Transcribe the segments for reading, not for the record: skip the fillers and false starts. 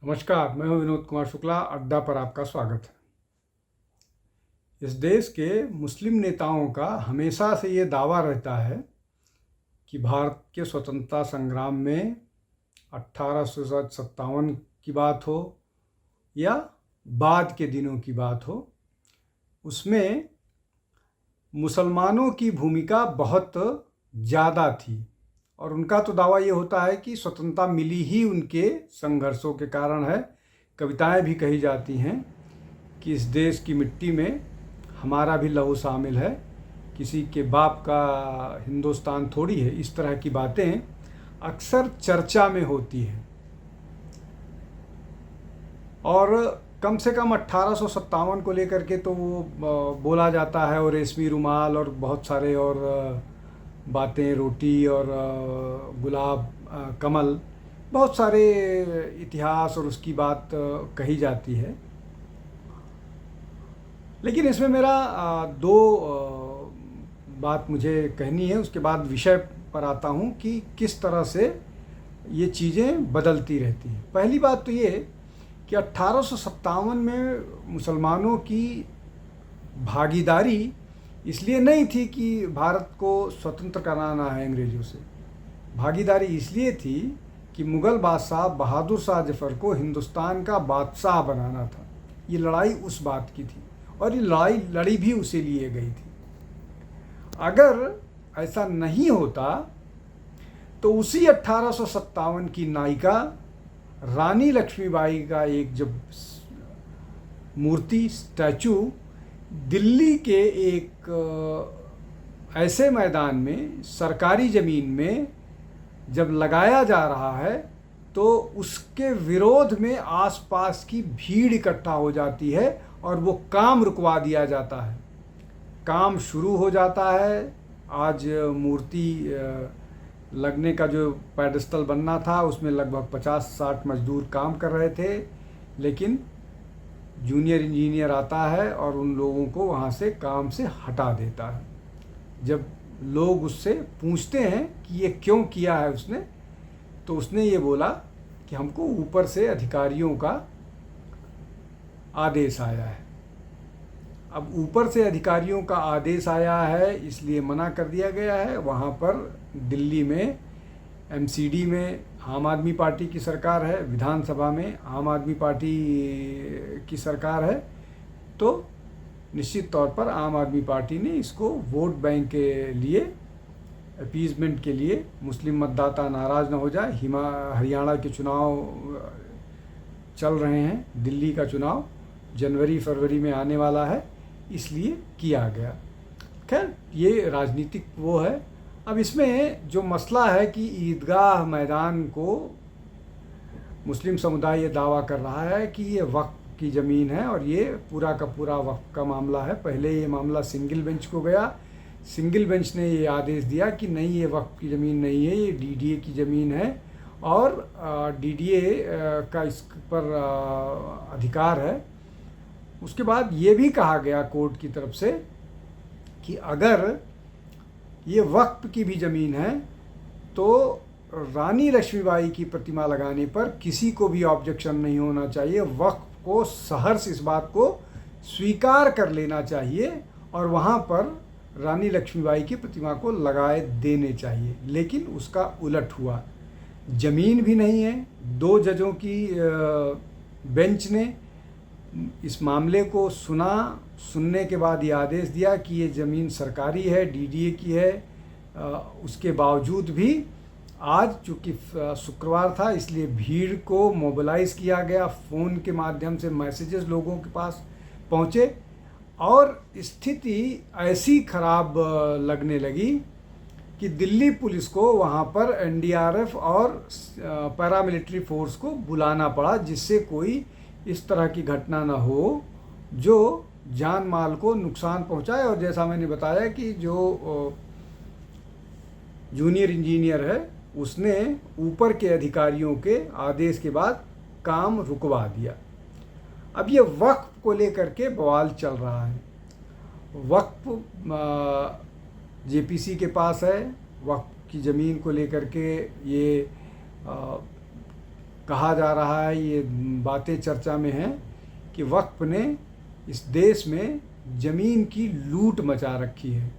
नमस्कार, मैं हूं विनोद कुमार शुक्ला। अड्डा पर आपका स्वागत है। इस देश के मुस्लिम नेताओं का हमेशा से ये दावा रहता है कि भारत के स्वतंत्रता संग्राम में 1857 की बात हो या बाद के दिनों की बात हो, उसमें मुसलमानों की भूमिका बहुत ज़्यादा थी। और उनका तो दावा ये होता है कि स्वतंत्रता मिली ही उनके संघर्षों के कारण है। कविताएं भी कही जाती हैं कि इस देश की मिट्टी में हमारा भी लहू शामिल है, किसी के बाप का हिंदुस्तान थोड़ी है। इस तरह की बातें अक्सर चर्चा में होती हैं और कम से कम 1857 को लेकर के तो वो बोला जाता है, और रेशमी रुमाल और बहुत सारे और बातें, रोटी और गुलाब, कमल, बहुत सारे इतिहास और उसकी बात कही जाती है। लेकिन इसमें मेरा दो बात मुझे कहनी है, उसके बाद विषय पर आता हूँ कि किस तरह से ये चीज़ें बदलती रहती हैं। पहली बात तो ये कि 1857 में मुसलमानों की भागीदारी इसलिए नहीं थी कि भारत को स्वतंत्र कराना है अंग्रेज़ों से। भागीदारी इसलिए थी कि मुग़ल बादशाह बहादुर शाह जफ़र को हिंदुस्तान का बादशाह बनाना था। ये लड़ाई उस बात की थी और ये लड़ाई लड़ी भी उसी लिए गई थी। अगर ऐसा नहीं होता तो उसी 1857 की नायिका रानी लक्ष्मीबाई का एक जब मूर्ति, स्टैचू दिल्ली के एक ऐसे मैदान में, सरकारी ज़मीन में जब लगाया जा रहा है, तो उसके विरोध में आसपास की भीड़ इकट्ठा हो जाती है और वो काम रुकवा दिया जाता है। काम शुरू हो जाता है। आज मूर्ति लगने का जो पेडस्टल बनना था, उसमें लगभग 50-60 मजदूर काम कर रहे थे, लेकिन जूनियर इंजीनियर आता है और उन लोगों को वहाँ से काम से हटा देता है। जब लोग उससे पूछते हैं कि ये क्यों किया है उसने, तो उसने ये बोला कि हमको ऊपर से अधिकारियों का आदेश आया है। अब ऊपर से अधिकारियों का आदेश आया है इसलिए मना कर दिया गया है। वहाँ पर दिल्ली में एमसीडी में आम आदमी पार्टी की सरकार है, विधानसभा में आम आदमी पार्टी की सरकार है, तो निश्चित तौर पर आम आदमी पार्टी ने इसको वोट बैंक के लिए, अपीजमेंट के लिए, मुस्लिम मतदाता नाराज़ ना हो जाए। हरियाणा के चुनाव चल रहे हैं, दिल्ली का चुनाव जनवरी-फरवरी में आने वाला है, इसलिए किया गया। खैर, ये राजनीतिक वो है। अब इसमें जो मसला है कि ईदगाह मैदान को मुस्लिम समुदाय ये दावा कर रहा है कि ये वक्फ की ज़मीन है और ये पूरा का पूरा वक्फ का मामला है। पहले ये मामला सिंगल बेंच को गया। सिंगल बेंच ने ये आदेश दिया कि नहीं, ये वक्फ की ज़मीन नहीं है, ये डीडीए की ज़मीन है और डीडीए का इस पर अधिकार है। उसके बाद ये भी कहा गया कोर्ट की तरफ से कि अगर ये वक्फ की भी ज़मीन है तो रानी लक्ष्मीबाई की प्रतिमा लगाने पर किसी को भी ऑब्जेक्शन नहीं होना चाहिए। वक्फ को सहर्ष इस बात को स्वीकार कर लेना चाहिए और वहाँ पर रानी लक्ष्मीबाई की प्रतिमा को लगाए देने चाहिए। लेकिन उसका उलट हुआ। ज़मीन भी नहीं है। 2 जजों की बेंच ने इस मामले को सुनने के बाद ये आदेश दिया कि ये ज़मीन सरकारी है, डीडीए की है। उसके बावजूद भी आज चूँकि शुक्रवार था इसलिए भीड़ को मोबिलाइज़ किया गया। फ़ोन के माध्यम से मैसेजेस लोगों के पास पहुँचे और स्थिति ऐसी ख़राब लगने लगी कि दिल्ली पुलिस को वहाँ पर एनडीआरएफ और पैरामिलिट्री फोर्स को बुलाना पड़ा, जिससे कोई इस तरह की घटना ना हो जो जान माल को नुकसान पहुंचाए। और जैसा मैंने बताया कि जो जूनियर इंजीनियर है उसने ऊपर के अधिकारियों के आदेश के बाद काम रुकवा दिया। अब ये वक्फ को लेकर के बवाल चल रहा है। वक्फ जेपीसी के पास है। वक्फ की ज़मीन को लेकर के ये कहा जा रहा है, ये बातें चर्चा में हैं कि वक्फ ने इस देश में ज़मीन की लूट मचा रखी है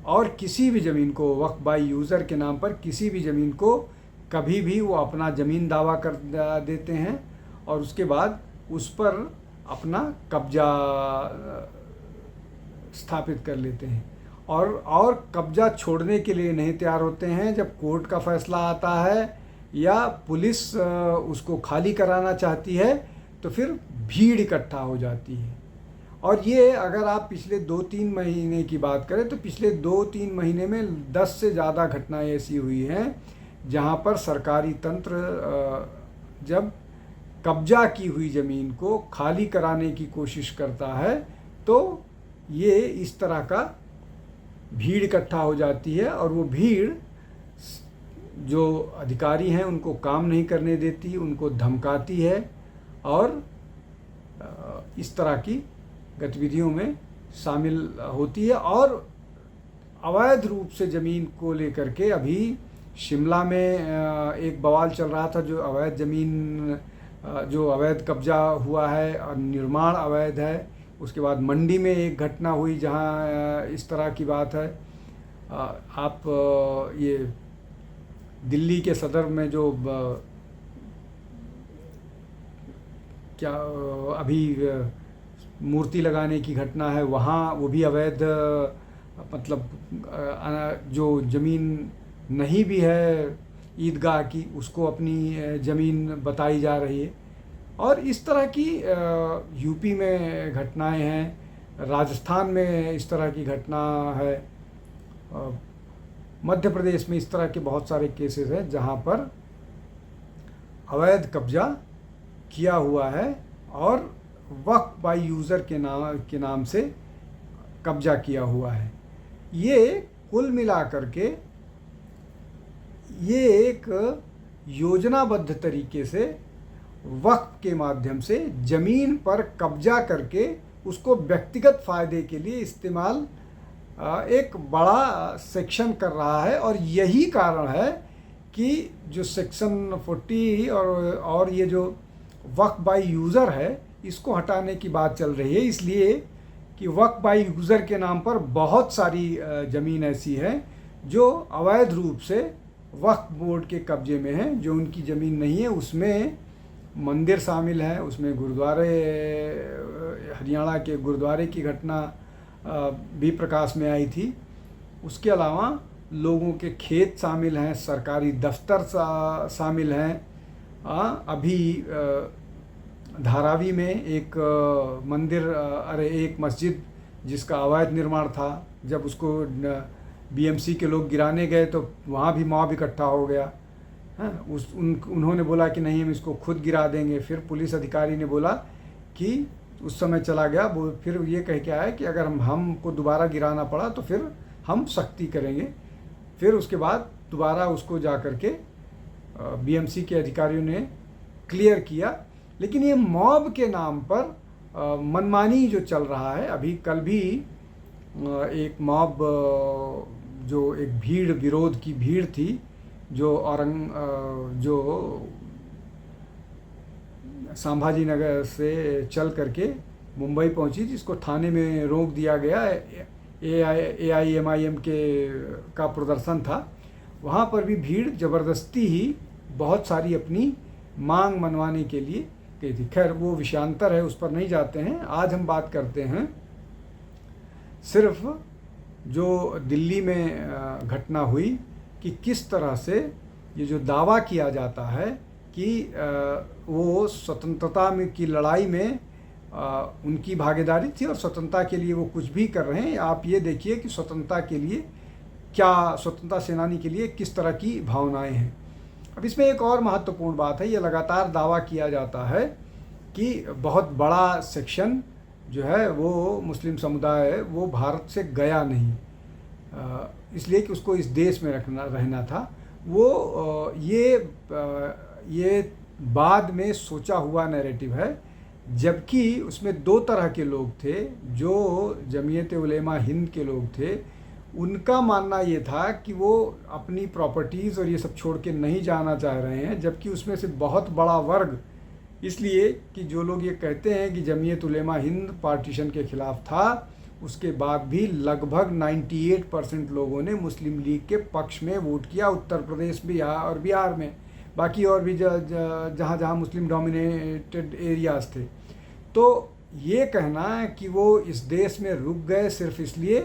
और किसी भी ज़मीन को वक्फ बाय यूज़र के नाम पर किसी भी ज़मीन को कभी भी वो अपना ज़मीन दावा कर देते हैं और उसके बाद उस पर अपना कब्जा स्थापित कर लेते हैं और कब्जा छोड़ने के लिए नहीं तैयार होते हैं। जब कोर्ट का फैसला आता है या पुलिस उसको खाली कराना चाहती है तो फिर भीड़ इकट्ठा हो जाती है। और ये अगर आप पिछले 2-3 महीने की बात करें तो पिछले 2-3 महीने में 10 से ज़्यादा घटनाएं ऐसी हुई हैं जहां पर सरकारी तंत्र जब कब्जा की हुई ज़मीन को खाली कराने की कोशिश करता है तो ये इस तरह का भीड़ इकट्ठा हो जाती है और वो भीड़ जो अधिकारी हैं उनको काम नहीं करने देती, उनको धमकाती है और इस तरह की गतिविधियों में शामिल होती है। और अवैध रूप से ज़मीन को लेकर के अभी शिमला में एक बवाल चल रहा था, जो अवैध ज़मीन जो अवैध कब्जा हुआ है और निर्माण अवैध है। उसके बाद मंडी में एक घटना हुई जहां इस तरह की बात है। आप ये दिल्ली के सदर में जो क्या अभी मूर्ति लगाने की घटना है, वहाँ वो भी अवैध मतलब जो ज़मीन नहीं भी है ईदगाह की, उसको अपनी ज़मीन बताई जा रही है। और इस तरह की यूपी में घटनाएं हैं, राजस्थान में इस तरह की घटना है, मध्य प्रदेश में इस तरह के बहुत सारे केसेस हैं जहां पर अवैध कब्जा किया हुआ है और वक्फ बाय यूज़र के नाम से कब्जा किया हुआ है। ये कुल मिलाकर के ये एक योजनाबद्ध तरीके से वक्फ के माध्यम से ज़मीन पर कब्जा करके उसको व्यक्तिगत फ़ायदे के लिए इस्तेमाल एक बड़ा सेक्शन कर रहा है। और यही कारण है कि जो सेक्शन 40 और ये जो वक्फ बाय यूज़र है इसको हटाने की बात चल रही है, इसलिए कि वक्फ बाय यूज़र के नाम पर बहुत सारी ज़मीन ऐसी है जो अवैध रूप से वक्फ बोर्ड के कब्जे में है, जो उनकी ज़मीन नहीं है। उसमें मंदिर शामिल है, उसमें गुरुद्वारे, हरियाणा के गुरुद्वारे की घटना भी प्रकाश में आई थी। उसके अलावा लोगों के खेत शामिल हैं, सरकारी दफ्तर शामिल हैं। अभी धारावी में एक मंदिर एक मस्जिद जिसका अवैध निर्माण था, जब उसको बीएमसी के लोग गिराने गए तो वहाँ भी मॉब इकट्ठा हो गया। उन्होंने बोला कि नहीं, हम इसको खुद गिरा देंगे। फिर पुलिस अधिकारी ने बोला कि उस समय चला गया, वो फिर ये कह के आया कि अगर हमको दोबारा गिराना पड़ा तो फिर हम सख्ती करेंगे। फिर उसके बाद दोबारा उसको जा कर के बीएमसी के अधिकारियों ने क्लियर किया। लेकिन ये मॉब के नाम पर मनमानी जो चल रहा है, अभी कल भी एक मॉब जो एक भीड़, विरोध की भीड़ थी, जो संभाजी नगर से चल करके मुंबई पहुंची, जिसको थाने में रोक दिया गया। AIMIM का प्रदर्शन था, वहाँ पर भी भीड़ ज़बरदस्ती ही बहुत सारी अपनी मांग मनवाने के लिए गई थी। खैर वो विषयांतर है, उस पर नहीं जाते हैं। आज हम बात करते हैं सिर्फ जो दिल्ली में घटना हुई कि किस तरह से ये जो दावा किया जाता है कि वो स्वतंत्रता में की लड़ाई में उनकी भागीदारी थी और स्वतंत्रता के लिए वो कुछ भी कर रहे हैं। आप ये देखिए कि स्वतंत्रता के लिए क्या, स्वतंत्रता सेनानी के लिए किस तरह की भावनाएं हैं। अब इसमें एक और महत्वपूर्ण बात है, ये लगातार दावा किया जाता है कि बहुत बड़ा सेक्शन जो है वो मुस्लिम समुदाय है, वो भारत से गया नहीं, इसलिए कि उसको इस देश में रहना था। वो ये बाद में सोचा हुआ नैरेटिव है, जबकि उसमें दो तरह के लोग थे। जो जमीयत उलेमा हिंद के लोग थे उनका मानना ये था कि वो अपनी प्रॉपर्टीज़ और ये सब छोड़ के नहीं जाना चाह रहे हैं, जबकि उसमें से बहुत बड़ा वर्ग, इसलिए कि जो लोग ये कहते हैं कि जमीयत उलेमा हिंद पार्टीशन के ख़िलाफ़ था, उसके बाद भी लगभग 98% लोगों ने मुस्लिम लीग के पक्ष में वोट किया, उत्तर प्रदेश और बिहार में, बाकी और भी जहाँ जहाँ मुस्लिम डोमिनेटेड एरियाज़ थे। तो ये कहना कि वो इस देश में रुक गए सिर्फ इसलिए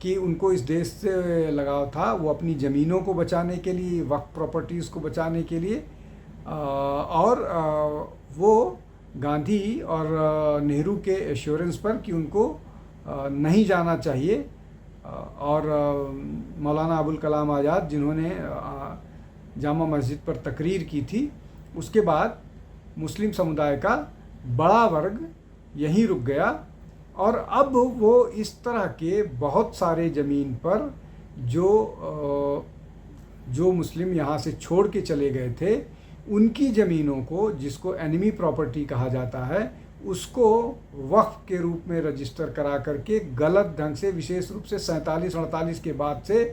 कि उनको इस देश से लगाव था, वो अपनी ज़मीनों को बचाने के लिए, वक्फ प्रॉपर्टीज़ को बचाने के लिए, और वो गांधी और नेहरू के एश्योरेंस पर कि उनको नहीं जाना चाहिए, और मौलाना अबुल कलाम आज़ाद जिन्होंने जामा मस्जिद पर तकरीर की थी, उसके बाद मुस्लिम समुदाय का बड़ा वर्ग यहीं रुक गया। और अब वो इस तरह के बहुत सारे ज़मीन पर जो मुस्लिम यहाँ से छोड़ के चले गए थे, उनकी ज़मीनों को, जिसको एनिमी प्रॉपर्टी कहा जाता है, उसको वक्फ के रूप में रजिस्टर करा करके गलत ढंग से, विशेष रूप से 47-48 के बाद से,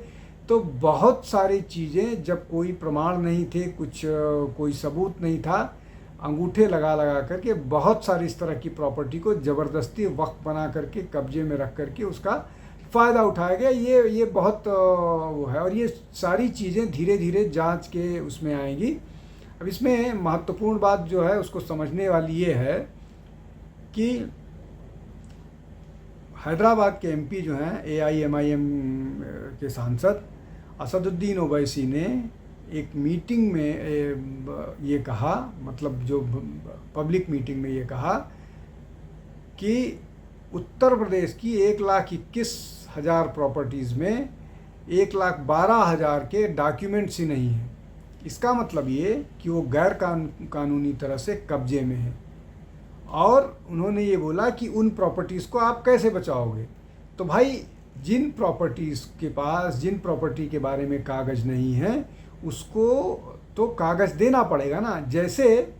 तो बहुत सारी चीज़ें, जब कोई प्रमाण नहीं थे, कोई सबूत नहीं था, अंगूठे लगा करके बहुत सारी इस तरह की प्रॉपर्टी को ज़बरदस्ती वक्फ बना करके कब्जे में रख करके उसका फ़ायदा उठाया गया। ये बहुत वो है, और ये सारी चीज़ें धीरे धीरे जांच के उसमें आएंगी। अब इसमें महत्वपूर्ण बात जो है उसको समझने वाली ये है कि हैदराबाद के एमपी जो हैं, AIMIM के सांसद असदुद्दीन ओवैसी ने एक मीटिंग में ये कहा, मतलब जो पब्लिक मीटिंग में ये कहा कि उत्तर प्रदेश की 1,21,000 प्रॉपर्टीज़ में 1,12,000 के डॉक्यूमेंट्स ही नहीं हैं। इसका मतलब ये कि वो गैर कानूनी तरह से कब्जे में है। और उन्होंने ये बोला कि उन प्रॉपर्टीज़ को आप कैसे बचाओगे? तो भाई, जिन प्रॉपर्टी के बारे में कागज़ नहीं है, उसको तो कागज़ देना पड़ेगा ना। जैसे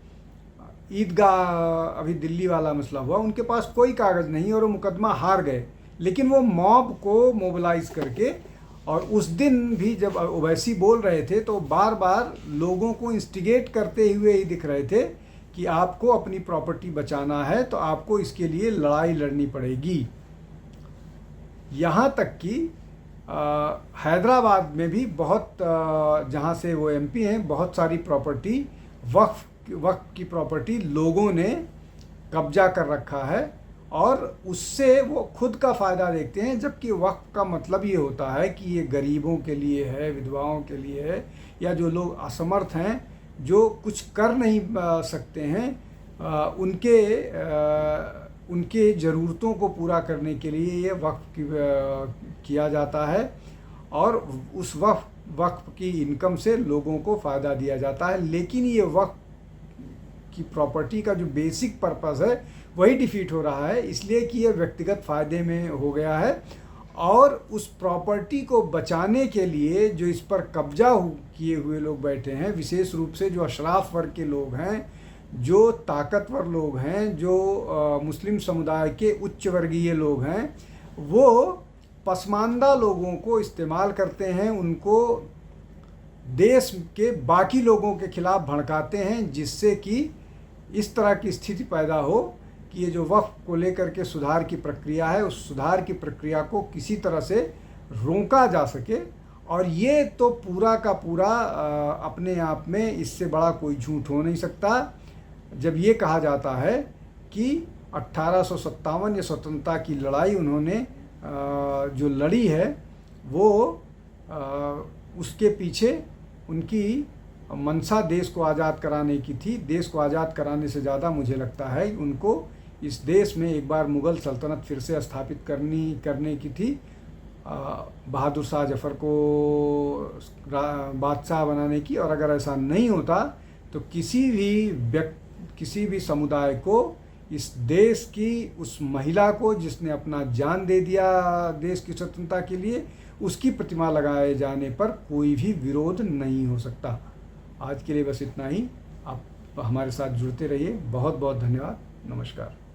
ईदगाह, अभी दिल्ली वाला मसला हुआ, उनके पास कोई कागज़ नहीं और वो मुकदमा हार गए, लेकिन वो मॉब को मोबिलाइज़ करके, और उस दिन भी जब ओवैसी बोल रहे थे तो बार बार लोगों को इंस्टिगेट करते हुए ही दिख रहे थे कि आपको अपनी प्रॉपर्टी बचाना है तो आपको इसके लिए लड़ाई लड़नी पड़ेगी। यहाँ तक कि हैदराबाद में भी बहुत, जहाँ से वो MP हैं, बहुत सारी प्रॉपर्टी, वक्फ की प्रॉपर्टी लोगों ने कब्जा कर रखा है, और उससे वो खुद का फ़ायदा देखते हैं। जबकि वक्फ का मतलब ये होता है कि ये गरीबों के लिए है, विधवाओं के लिए है, या जो लोग असमर्थ हैं, जो कुछ कर नहीं सकते हैं, उनके ज़रूरतों को पूरा करने के लिए ये वक्फ किया जाता है, और उस वक्फ की इनकम से लोगों को फ़ायदा दिया जाता है। लेकिन ये वक्फ की प्रॉपर्टी का जो बेसिक पर्पस है वही डिफीट हो रहा है, इसलिए कि ये व्यक्तिगत फ़ायदे में हो गया है। और उस प्रॉपर्टी को बचाने के लिए जो इस पर कब्जा किए हुए लोग बैठे हैं, विशेष रूप से जो अशराफ वर्ग के लोग हैं, जो ताकतवर लोग हैं, जो मुस्लिम समुदाय के उच्च वर्गीय लोग हैं, वो पसमानदा लोगों को इस्तेमाल करते हैं, उनको देश के बाकी लोगों के खिलाफ भड़काते हैं, जिससे कि इस तरह की स्थिति पैदा हो कि ये जो वक्फ को लेकर के सुधार की प्रक्रिया है, उस सुधार की प्रक्रिया को किसी तरह से रोका जा सके। और ये तो पूरा का पूरा अपने आप में, इससे बड़ा कोई झूठ हो नहीं सकता जब ये कहा जाता है कि 1857 या स्वतंत्रता की लड़ाई उन्होंने जो लड़ी है, वो उसके पीछे उनकी मंशा देश को आज़ाद कराने की थी। देश को आज़ाद कराने से ज़्यादा मुझे लगता है उनको इस देश में एक बार मुग़ल सल्तनत फिर से स्थापित करने की थी, बहादुर शाह जफ़र को बादशाह बनाने की। और अगर ऐसा नहीं होता तो किसी भी समुदाय को, इस देश की उस महिला को जिसने अपना जान दे दिया देश की स्वतंत्रता के लिए, उसकी प्रतिमा लगाए जाने पर कोई भी विरोध नहीं हो सकता। आज के लिए बस इतना ही। आप हमारे साथ जुड़ते रहिए। बहुत बहुत धन्यवाद। नमस्कार।